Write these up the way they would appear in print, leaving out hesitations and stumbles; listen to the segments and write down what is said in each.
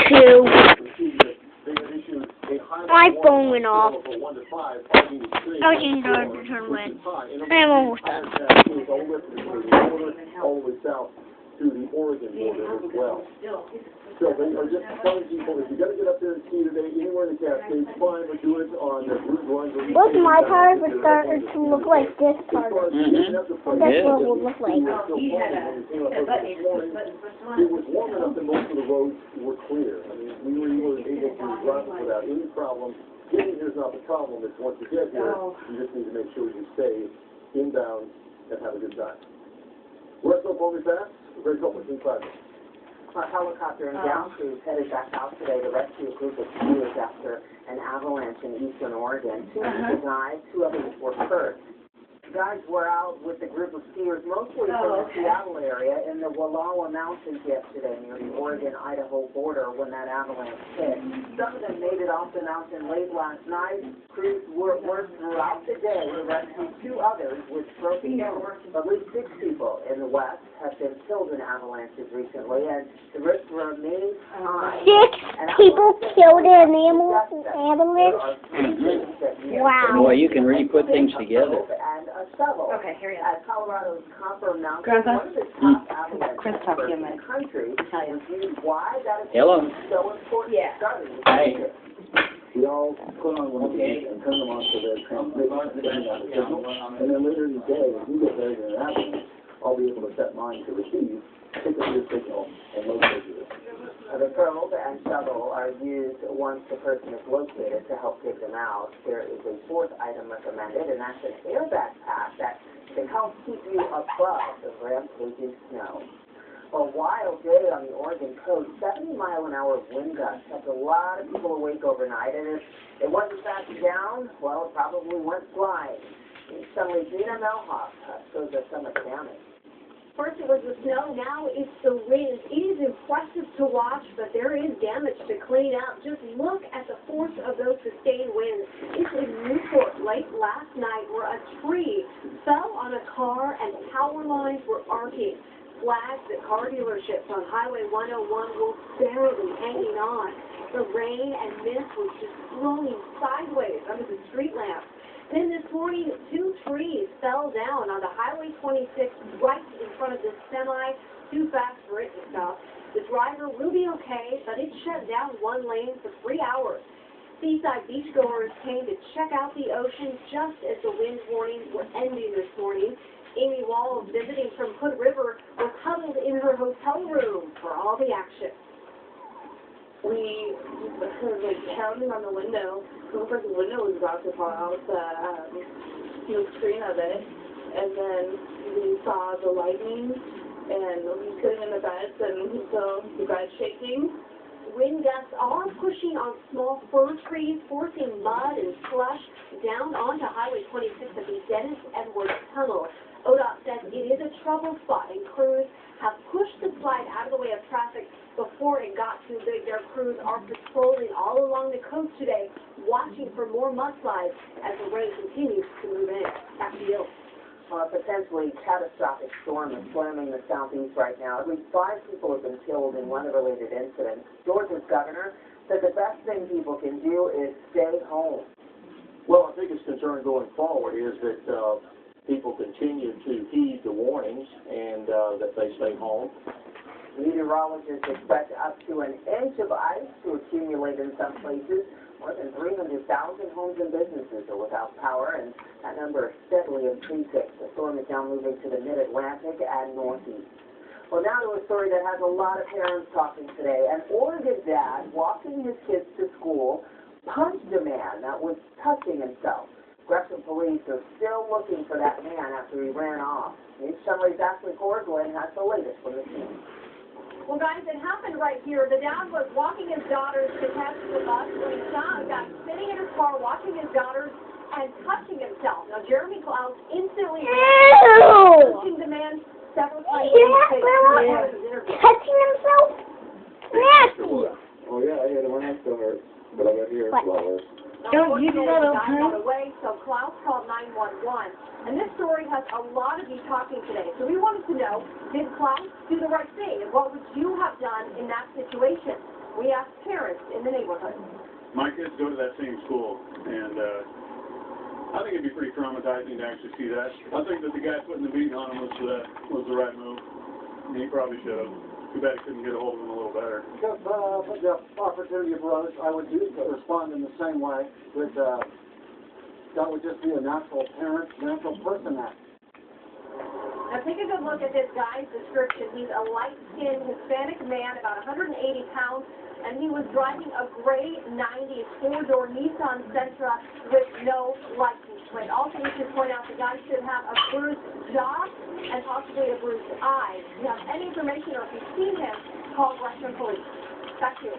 two. My phone went off. I was in the turn when. I'm almost done. All the way south to the Oregon border as well. So they are just telling people if you're going to get up there and ski today, anywhere in the Cascades, fine, but do it on the Route 1. Both my tires were starting to look like this part. That's what it will look like. It was warm enough that most of the roads were clear. I mean, we were able to drive without any problem. Getting here is not the problem. It's once you get here, you just need to make sure you stay inbound and have a good time. West Oak Only Fast, very couple in private. A helicopter and ground crews headed back out today to rescue a group of skiers after an avalanche in eastern Oregon. Two people died, 2 others were hurt. Guys were out with a group of skiers, mostly from the Seattle area, in the Wallowa Mountains yesterday near the Oregon-Idaho border when that avalanche hit. Some of them made it off the mountain late last night. Crews worked throughout the day to rescue 2 others with broken bones. At least 6 people in the west have been killed in avalanches recently, and the risks remain high. 6 people killed in an avalanche? Wow. Boy, you can really put things together. Okay, here you go. Colorado's Copper Mountain, one of the top avalanches in the country. Why that is Hello. so important to study. Hey. We all put on one of these and turn them on so they're transmitting out the signal. And then later in the day, if you get buried in an avalanche, I'll be able to set mine to receive, pick up your signal, and locate you. The probe and shuttle are used once the person is located to help dig them out. There is a 4th item recommended, and that's an airbag pack that can help keep you above the rampaging snow. A wild day on the Oregon coast, 70-mile-an-hour wind gusts kept a lot of people awake overnight, and if it wasn't fastened down, well, it probably went flying. Suddenly, Gina Melhoff shows us some of the damage. First it was the snow, now it's the wind. It is impressive to watch, but there is damage to clean up. Just look at the force of those sustained winds. It's in Newport late last night where a tree fell on a car and power lines were arcing. Flags at car dealerships on Highway 101 were barely hanging on. The rain and mist was just flowing sideways under the street lamps. Then this morning, 2 trees fell down on the Highway 26 right in front of this semi, too fast for it to stop. The driver will be okay, but it shut down 1 lane for 3 hours. Seaside beachgoers came to check out the ocean just as the wind warnings were ending this morning. Amy Wall, visiting from Hood River, was huddled in her hotel room for all the action. We heard like pounding on the window. It looked like the window was about to fall out, the screen of it. And then we saw the lightning, and we sitting in the beds, and so the bed shaking. Wind gusts are pushing on small fir trees, forcing mud and slush down onto Highway 26 at the Dennis Edwards Tunnel. ODOT says it is a trouble spot, and crews have pushed the slide out of the way of traffic before it got too big. Their crews are patrolling all along the coast today, watching for more mudslides as the rain continues to move in. Back to you. A potentially catastrophic storm is slamming the southeast right now. At least 5 people have been killed in weather-related incidents. Georgia's governor said the best thing people can do is stay home. Well, our biggest concern going forward is that people continue to heed the warnings and that they stay home. Meteorologists expect up to an inch of ice to accumulate in some places. More than 300,000 homes and businesses are without power, and that number is steadily increasing. The storm is now moving to the mid-Atlantic and northeast. Well, now to a story that has a lot of parents talking today. An Oregon dad walking his kids to school punched a man that was touching himself. Gresham police are still looking for that man after he ran off. News Summary's Ashley Corslin has the latest from the scene. Well, guys, it happened right here. The dad was walking his daughters to catch the bus when he saw a guy sitting in his car watching his daughters and touching himself. Now, Jeremy Klaus instantly touching the man several times. Touching himself? Nasty. Oh, yeah, I had my hand still hurt, but I got here flowers. Don't use that all the way, so Klaus called 911. And this story has a lot of you talking today. So we wanted to know, did Klaus do the right thing? And what would you have done in that situation? We asked My kids go to that same school, and I think it'd be pretty traumatizing to actually see that. I think that the guy putting the beating on him was the right move. He probably should have. Too bad he couldn't get a hold of him a little better. If the opportunity arose, I would respond in the same way. That would just be a natural parent, natural person act. Now take a good look at this guy's description. He's a light-skinned Hispanic man, about 180 pounds, and he was driving a gray 90s four-door Nissan Sentra with no license plate. Also, we should point out the guy should have a bruised jaw and possibly a bruised eye. If you have any information or if you've seen him, call Western Police. Back to you.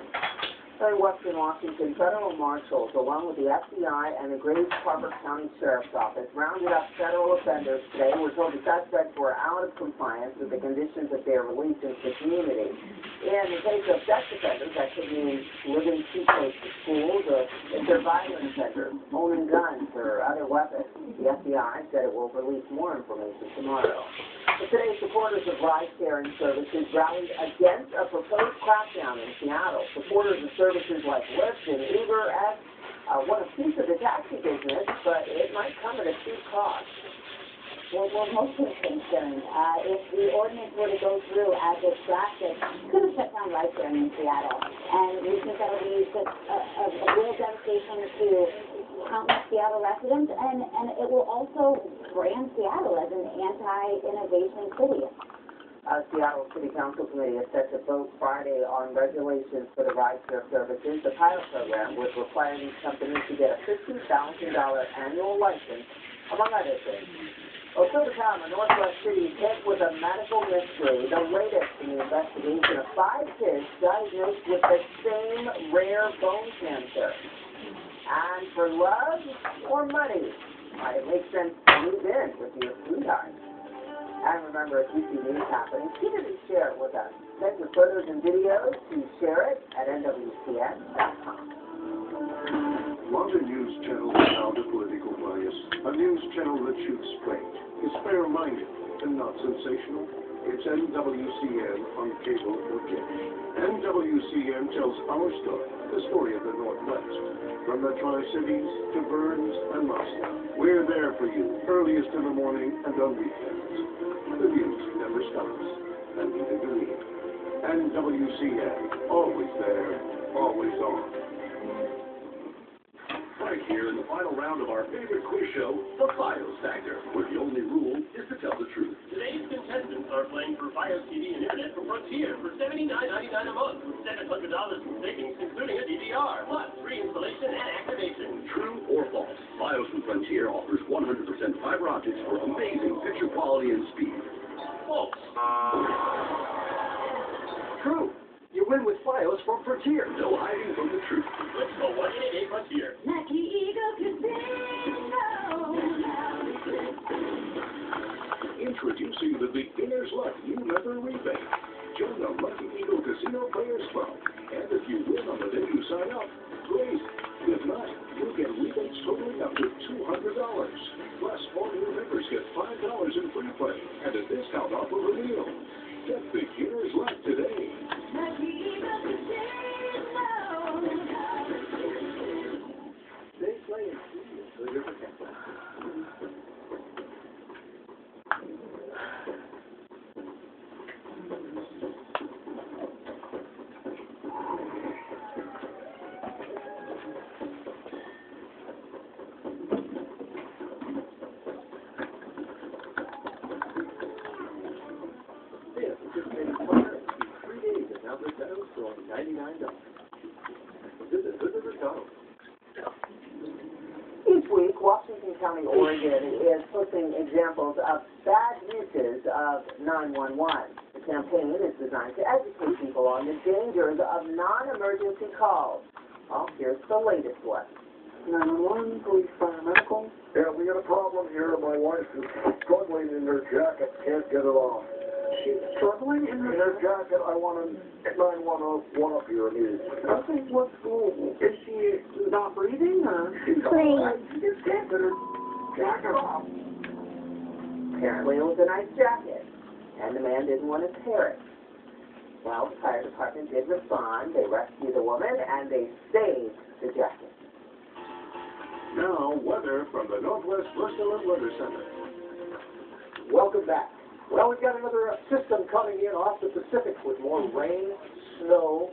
In Western Washington, federal marshals, along with the FBI and the Grays Harbor County Sheriff's Office, rounded up federal offenders today. We're told the suspects were out of compliance with the conditions of their release into the community. In the case of sex offenders, that could mean living too close to schools, or if they're violent offenders, owning guns or other weapons. The FBI said it will release more information tomorrow. But today, supporters of ride-sharing services rallied against a proposed crackdown in Seattle. Supporters of services like Lyft and Uber want a piece of the taxi business, but it might come at a steep cost. Well, we're mostly concerned. If the ordinance were to go through as it's drafted, it's going to shut down ride-sharing in Seattle. And we think that will be just a real devastation to countless Seattle residents, and it will also brand Seattle as an anti-innovation city. Seattle City Council Committee is set to vote Friday on regulations for the rideshare services. The pilot program would require these companies to get a $50,000 annual license, among other things. Well, Silvertown, a Northwest city hit with a medical mystery, the latest in the investigation of 5 kids diagnosed with the same rare bone cancer. And for love or money, it makes sense to move in with your sweetheart. And remember, if you see news happening, keep it and share it with us. Send your photos and videos to share it at nwcn.com. Modern News Channel without a political bias. A news channel that shoots straight, is fair-minded, and not sensational. It's NWCN on cable or dish. NWCN tells our story, the story of the Northwest. From the Tri-Cities to Burns and Moscow. We're there for you, earliest in the morning and on weekends. The news never stops, and neither do we. NWCN, always there, always on. Right here in the final round of our favorite quiz show, the Fios Factor, where the only rule is to tell the truth. Today's contestants are playing for Fios TV and Internet from Frontier for $79.99 a month, with $700 in savings, including a DVR, plus free installation and activation. True or false? Fios from Frontier offers 100% fiber optics for amazing picture quality and speed. False. True. You win with Fios from Frontier. No hiding from the truth. Let's go 1-888-FRONTIER. Lucky Eagle Casino. Introducing the Beginner's Luck New Member Rebate. Join the Lucky Eagle Casino Players Club. And if you win on the day you sign up, great. If not, you'll get rebates totaling up to $200. Plus, all new members get $5 in free play and a discount off of a meal. Get Beginner's Luck today. Lucky Eagle Casino. They play in so you're protected. Each week, Washington County, Oregon is posting examples of bad uses of 911. The campaign is designed to educate people on the dangers of non-emergency calls. Well, here's the latest one. 911, police, fire, medical. Yeah, we got a problem here. My wife is struggling in her jacket, can't get it off. She's struggling in In her... her jacket, I want a 911 up here immediately. Okay, what's going? Is she not breathing, or? Please. Get her jacket off. Apparently it was a nice jacket, and the man didn't want to tear it. Well, the fire department did respond. They rescued the woman and they saved the jacket. Now, weather from the Northwest Versatile Weather Center. Welcome back. Well, we've got another system coming in off the Pacific with more rain, snow,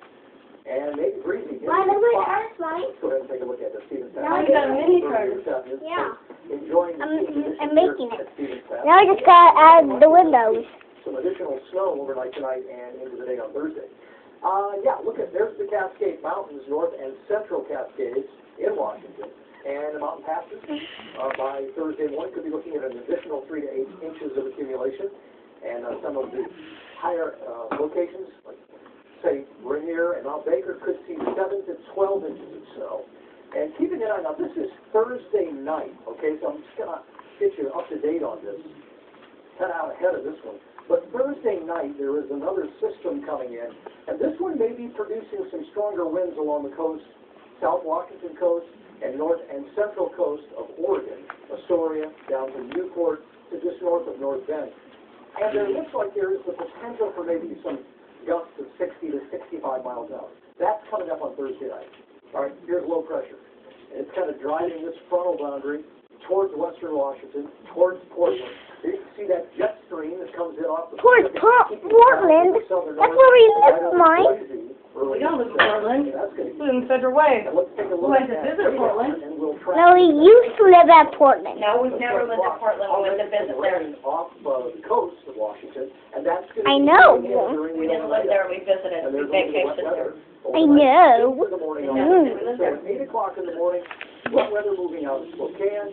and maybe breezy. Why look at Earth, Mike? Let's go ahead and take a look at the Stevens Pass. Now I got a mini card. Yeah. Enjoying the I'm making it. at Stevens Pass. Now I just got out of the windows. Some additional snow overnight tonight and into the day on Thursday. Yeah, look at, there's the Cascade Mountains, North and Central Cascades in Washington. And the mountain passes by Thursday morning could be looking at an additional 3 to 8 inches of accumulation. And some of the higher locations, like say Rainier and Mount Baker, could see 7 to 12 inches of snow. And keeping an eye, now this is Thursday night, okay, so I'm just going to get you up to date on this, kind of out ahead of this one. But Thursday night, there is another system coming in, and this one may be producing some stronger winds along the coast, South Washington coast, and North and Central coast of Oregon, Astoria, down to Newport, to just north of North Bend. And there looks like there is the potential for maybe some gusts of 60 to 65 miles an hour. That's coming up on Thursday night. All right, here's low pressure. And it's kind of driving this frontal boundary towards western Washington, towards Portland. You can see that jet stream that comes in off the Towards Portland? That's where we live, Mike. We don't live in Portland. We live in Federal Way. Let's take a We look went at to visit Portland. and we'll track No, we used to live at Portland. No, we've never lived in Portland. We went to visit there. off the coast of Washington, and that's going to I know. We didn't live there. We visited. We vacationed there. I know. In the morning, Mm. so at 8 o'clock in the morning, wet weather moving out of Spokane,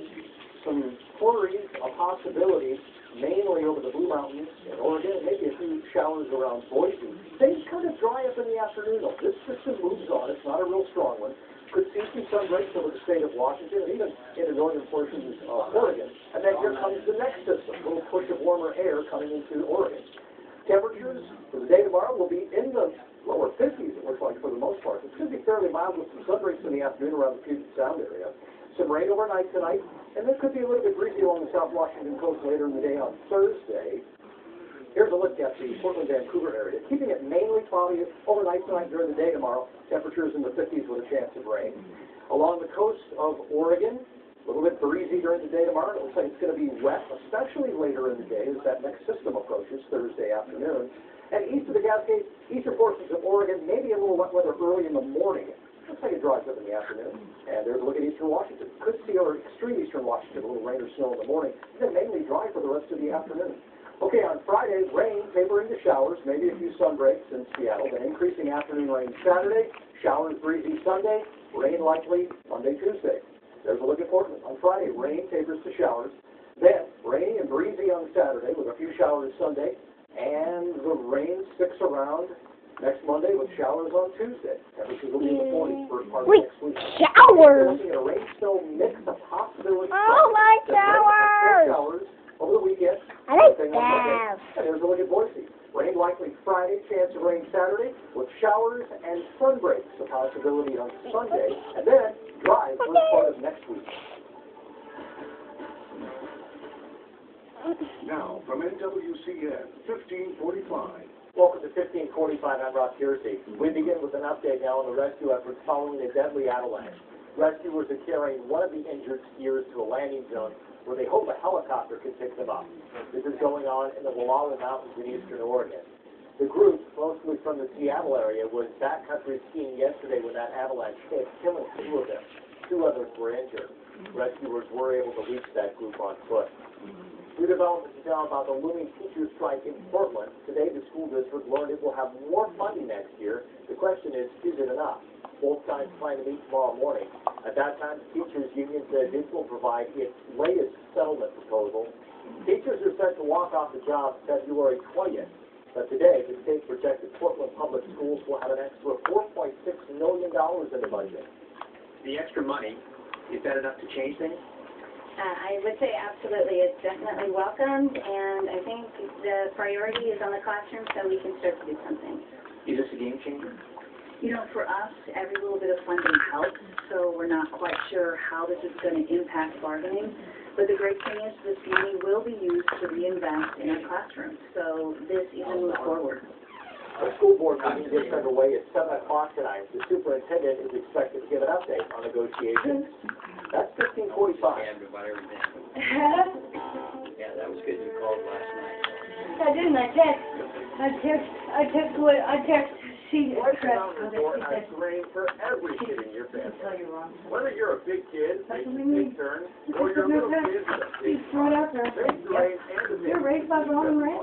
some flurries, a possibility, mainly over the Blue Mountains in Oregon, maybe a few showers around Boise. Things kind of dry up in the afternoon, though. This system moves on. It's not a real strong one. Could see some sun breaks over the state of Washington and even in the northern portions of Oregon. And then here comes the next system, a little push of warmer air coming into Oregon. Temperatures for the day tomorrow will be in the lower 50s, it looks like, for the most part. It's going to be fairly mild with some sun breaks in the afternoon around the Puget Sound area. Some rain overnight tonight, and there could be a little bit breezy along the South Washington coast later in the day on Thursday. Here's a look at the Portland-Vancouver area. Keeping it mainly cloudy overnight tonight during the day tomorrow. Temperatures in the 50s with a chance of rain. Along the coast of Oregon, a little bit breezy during the day tomorrow. It looks like it's going to be wet, especially later in the day as that next system approaches Thursday afternoon. And east of the Cascades, eastern portions of Oregon, maybe a little wet weather early in the morning. Looks like it dries up in the afternoon. And there's a look at eastern Washington. Could see over extreme eastern Washington, a little rain or snow in the morning, and then mainly dry for the rest of the afternoon. Okay, on Friday, rain, tapering to showers, maybe a few sun breaks in Seattle, then increasing afternoon rain Saturday, showers breezy Sunday, rain likely Monday, Tuesday. There's a look at Portland. On Friday, rain tapers to showers, then rainy and breezy on Saturday with a few showers Sunday, and the rain sticks around next Monday with showers on Tuesday. Temperatures will be in the 40s first part of next week. Showers! Looking at a rain-snow mix, a possibility. Oh, my showers! Showers over the weekend. I like Thing on Monday. that. And there's a look at Boise. Rain likely Friday, chance of rain Saturday, with showers and sun breaks, a possibility on Sunday, and then dry first part of next week. Now, from NWCN, 1545. Welcome to 1545. I'm Ross Kersey. We begin with an update now on the rescue efforts following a deadly avalanche. Rescuers are carrying one of the injured skiers to a landing zone where they hope a helicopter can pick them up. This is going on in the Wallowa Mountains in eastern Oregon. The group, mostly from the Seattle area, was backcountry skiing yesterday when that avalanche hit, killing 2 of them. 2 others were injured. Rescuers were able to reach that group on foot. New developments now about the looming teacher strike in Portland. Today, the school district learned it will have more funding next year. The question is it enough? Both sides plan to meet tomorrow morning. At that time, the teachers' union said this will provide its latest settlement proposal. Teachers are set to walk off the job February 20th. But today, the state projected Portland Public Schools will have an extra $4.6 million in the budget. The extra money, is that enough to change things? I would say absolutely. It's definitely welcomed, and I think the priority is on the classroom so we can start to do something. Is this a game changer? You know, for us, every little bit of funding helps, so we're not quite sure how this is going to impact bargaining. But the great thing is this money will be used to reinvest in our classrooms, so this even moves forward. The school board meeting gets underway at 7 o'clock tonight. The superintendent is expected to give an update on negotiations. That's 15:45. About everything. Yeah, that was good. You called last night. I didn't. I text. She Life around the door has rain for every kid in your family. Whether you're a big kid, making big turns, or you're a little kid with a big big rain and a big You're raised by Ron Ray.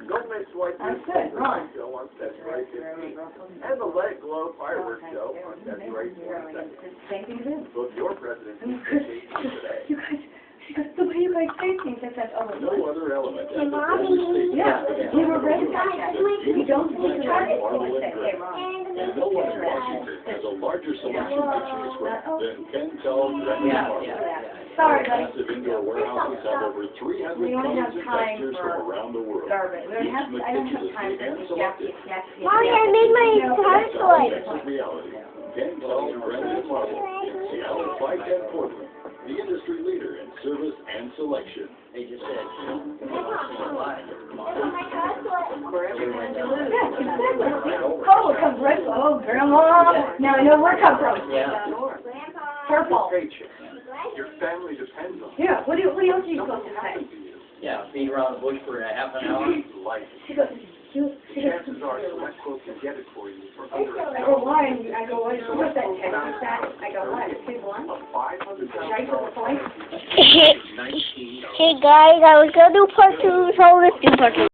Don't miss White That's Christmas good, right. show on February 15th. And the Let It Glow fireworks show on February 22nd. Book your presidency vacation today. You guys, the way you guys say things, that's all it No was. other element. Hey, Mommy. Yeah, we were ready. You don't need to try it. Hey, Mom. And no one in Washington has a larger selection to choose from than Ken Kell's Record Sorry, buddy. Massive indoor warehouses have over 300 We don't have colors and time textures for from around the world. garbage. I don't have Meticulously time for hand-selected. Mommy, I made my car toy. This reality. Ken Kell's Branded Marble in Seattle, 510 Portland, the industry leader in service and selection. They just said, Oh, it comes right. Oh, Grandma. Now I know where it comes from. yeah. Purple. Paycheck. Your family depends on it. Yeah. What else are you supposed to say? Yeah, beat around the bush for a half an hour. Life. She goes. Chances are SelectQuote can get it for you for under I go, why? I go, what's that text? What's that? I go, what? 2-1? Should I put the point? $500. Hey guys, I was gonna do part 2, so let's do part 2.